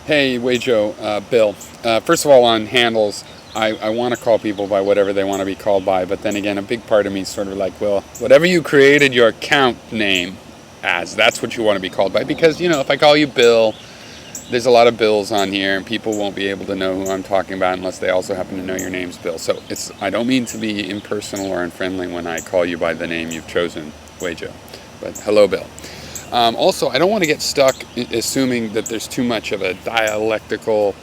Hey, weyjoh, Bill. First of all, on handles, I want to call people by whatever they want to be called by, but then again, a big part of me is sort of like, well, whatever you created your account name as, that's what you want to be called by. Because, if I call you Bill, there's a lot of Bills on here, and people won't be able to know who I'm talking about unless they also happen to know your name's Bill. So I don't mean to be impersonal or unfriendly when I call you by the name you've chosen, weyjoh. But hello, Bill. Also, I don't want to get stuck assuming that there's too much of a dialectical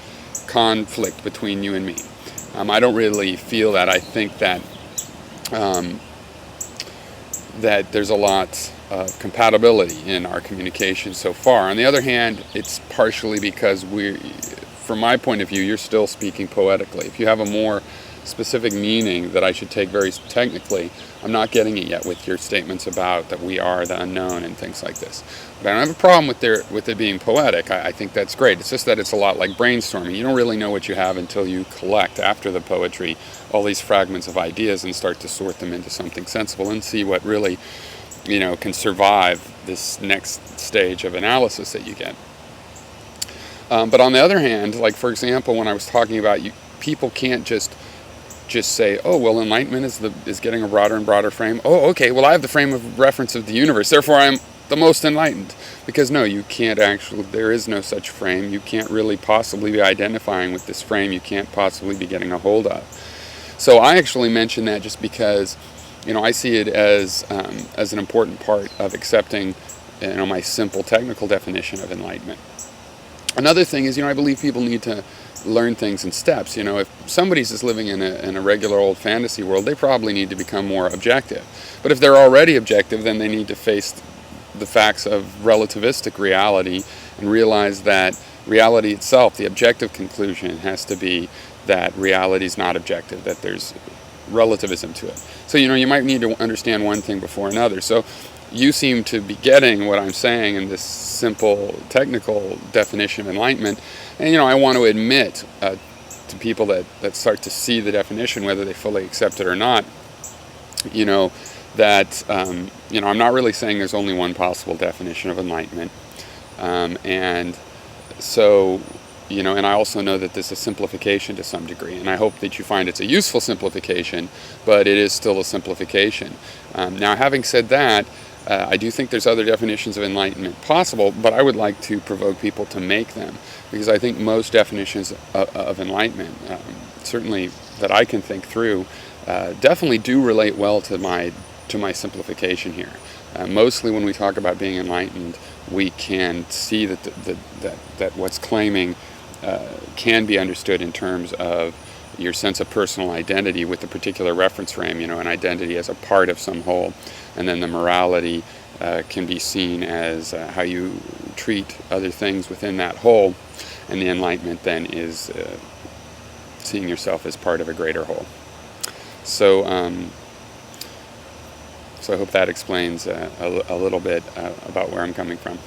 conflict between you and me. I don't really feel that. I think that that there's a lot of compatibility in our communication so far. On the other hand, it's partially because from my point of view, you're still speaking poetically. If you have a more specific meaning that I should take very technically, I'm not getting it yet with your statements about that we are the unknown and things like this. But I don't have a problem with it being poetic. I think that's great. It's just that it's a lot like brainstorming. You don't really know what you have until you collect, after the poetry, all these fragments of ideas and start to sort them into something sensible and see what really, can survive this next stage of analysis that you get. But on the other hand, like for example, when I was talking about people can't just say, oh, well, enlightenment is getting a broader and broader frame. Oh, okay, well, I have the frame of reference of the universe, therefore I'm the most enlightened. Because no, you can't actually, there is no such frame. You can't really possibly be identifying with this frame. You can't possibly be getting a hold of. So I actually mention that just because, I see it as an important part of accepting, my simple technical definition of enlightenment. Another thing is, I believe people need to learn things in steps. If somebody's just living in a regular old fantasy world, they probably need to become more objective. But if they're already objective, then they need to face the facts of relativistic reality and realize that reality itself, the objective conclusion, has to be that reality is not objective, that there's relativism to it. So, you might need to understand one thing before another. So you seem to be getting what I'm saying in this simple technical definition of enlightenment. And, I want to admit to people that start to see the definition, whether they fully accept it or not, that, I'm not really saying there's only one possible definition of enlightenment. And so, and I also know that this is a simplification to some degree, and I hope that you find it's a useful simplification, but it is still a simplification. Now, having said that, I do think there's other definitions of enlightenment possible, but I would like to provoke people to make them, because I think most definitions of enlightenment, certainly that I can think through, definitely do relate well to my simplification here. Mostly when we talk about being enlightened, we can see that what's claiming can be understood in terms of your sense of personal identity with a particular reference frame, an identity as a part of some whole. And then the morality can be seen as how you treat other things within that whole. And the enlightenment then is seeing yourself as part of a greater whole. So I hope that explains a little bit about where I'm coming from.